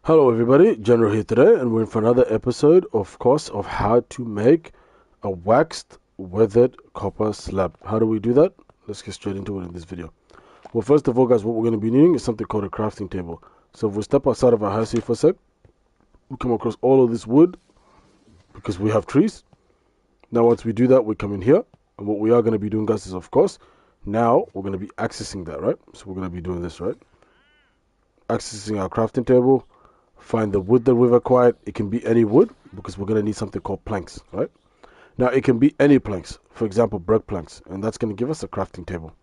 Hello everybody, General here today, and we're in for another episode, of course, of how to make a waxed weathered copper slab. How do we do that? Let's get straight into it in this video. Well, first of all, guys, what we're going to be needing is something called a crafting table. So if we step outside of our house here for a sec, we come across all of this wood because we have trees. Now once we do that, we come in here, and what we are going to be doing, guys, is of course, now we're going to be accessing that, right? So we're going to be doing this, right? Accessing our crafting table. Find the wood that we've acquired. It can be any wood because we're going to need something called planks, right? Now it can be any planks, for example brick planks, and that's going to give us a crafting table.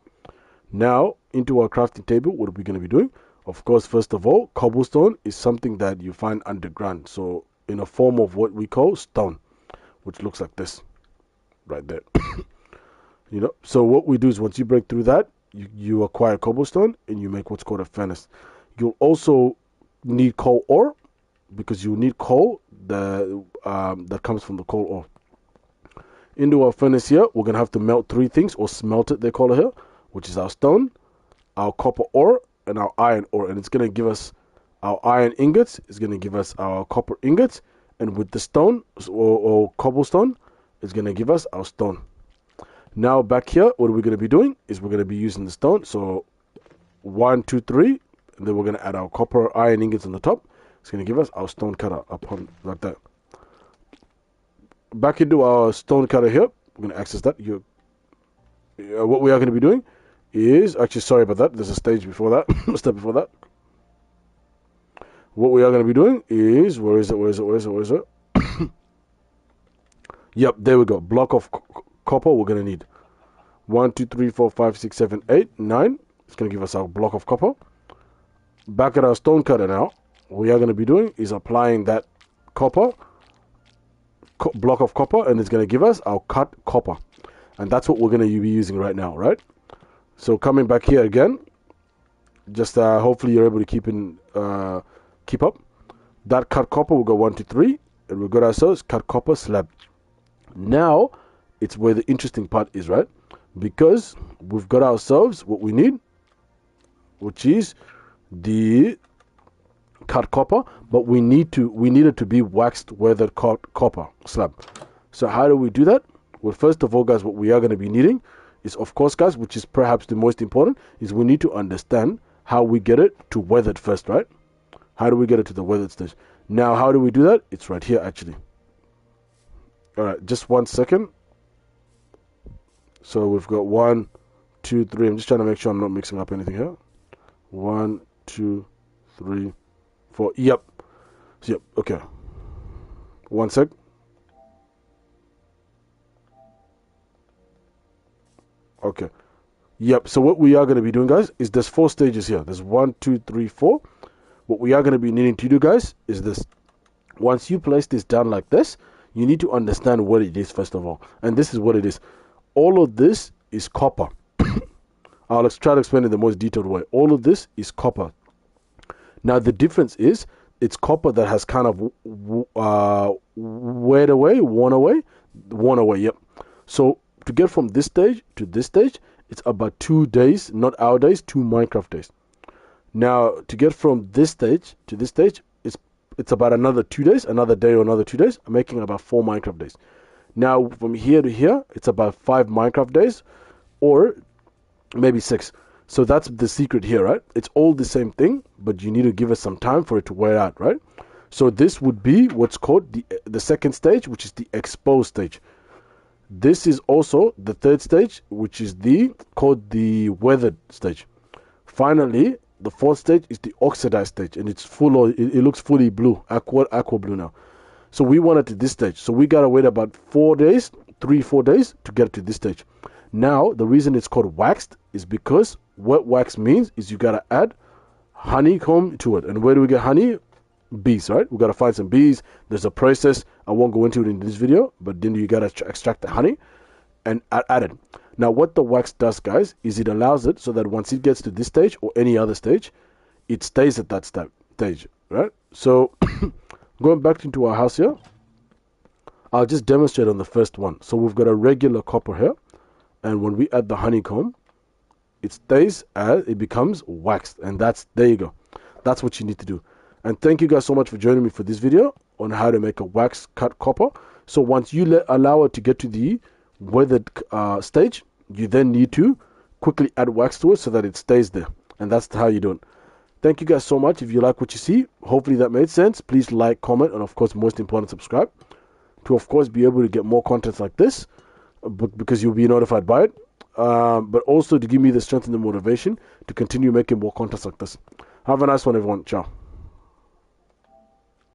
Now into our crafting table, what are we going to be doing? Of course, first of all, cobblestone is something that you find underground, so in a form of what we call stone, which looks like this right there. So what we do is once you break through that, you acquire cobblestone and you make what's called a furnace. You'll also need coal ore, because you need coal that comes from the coal ore. Into our furnace here, we're going to have to melt three things, or smelt it, they call it here, which is our stone, our copper ore, and our iron ore. And it's going to give us our iron ingots, it's going to give us our copper ingots, and with the stone, or cobblestone, it's going to give us our stone. Now back here, what are we going to be doing is we're going to be using the stone. So 1, 2, 3, and then we're going to add our copper iron ingots on the top. It's going to give us our stone cutter upon like that. Back into our stone cutter here, we're going to access that. What we are going to be doing is, actually, sorry about that, there's a stage before that, a step before that. What we are going to be doing is, where is it? Yep, there we go. Block of copper we're going to need. 1, 2, 3, 4, 5, 6, 7, 8, 9. It's going to give us our block of copper. Back at our stone cutter now, what we are going to be doing is applying that block of copper, and it's going to give us our cut copper, and that's what we're going to be using right now, right? So coming back here again, just hopefully you're able to keep up. That cut copper will go 1, 2, 3, and we've got ourselves cut copper slab. Now it's where the interesting part is, right? Because we've got ourselves what we need, which is the cut copper, but we need it to be waxed weathered copper slab. So how do we do that? Well, first of all, guys, what we are going to be needing is, of course, guys, which is perhaps the most important, is we need to understand how we get it to weathered first, right? How do we get it to the weathered stage? Now, how do we do that? It's right here, actually. All right, just 1 second. So we've got 1, 2, 3. I'm just trying to make sure I'm not mixing up anything here. 1, 2, 3, 4. Yep. Okay. 1 sec. Okay. Yep. So what we are going to be doing, guys, is there's 4 stages here. There's 1, 2, 3, 4. What we are going to be needing to do, guys, is this. Once you place this down like this, you need to understand what it is first of all. And this is what it is. All of this is copper. I'll try to explain it in the most detailed way. All of this is copper. Now the difference is it's copper that has kind of worn away. Yep. So to get from this stage to this stage, it's about 2 days, not our days, 2 Minecraft days. Now to get from this stage to this stage, it's about another 2 days, another day or another 2 days, making about 4 Minecraft days. Now from here to here, it's about 5 Minecraft days, or maybe 6. So that's the secret here, right? It's all the same thing, but you need to give it some time for it to wear out, right? So this would be what's called the second stage, which is the exposed stage. This is also the third stage, which is called the weathered stage. Finally, the fourth stage is the oxidized stage, and it looks fully blue, aqua blue now. So we want it to this stage. So we gotta wait about 4 days, 3-4 days to get to this stage. Now, the reason it's called waxed is because what wax means is you gotta add honeycomb to it. And where do we get honey? Bees, right? We gotta find some bees. There's a process. I won't go into it in this video, but then you gotta extract the honey and add it. Now, what the wax does, guys, is it allows it so that once it gets to this stage or any other stage, it stays at that stage, right? So going back into our house here, I'll just demonstrate on the first one. So we've got a regular copper here, and when we add the honeycomb, it stays as it becomes waxed, and there you go. That's what you need to do. And thank you guys so much for joining me for this video on how to make a wax cut copper. So once you allow it to get to the weathered stage, you then need to quickly add wax to it so that it stays there. And that's how you do it. Thank you guys so much. If you like what you see, hopefully that made sense. Please like, comment, and of course, most important, subscribe to, of course, be able to get more content like this because you'll be notified by it. But also to give me the strength and the motivation to continue making more content like this. Have a nice one, everyone. Ciao.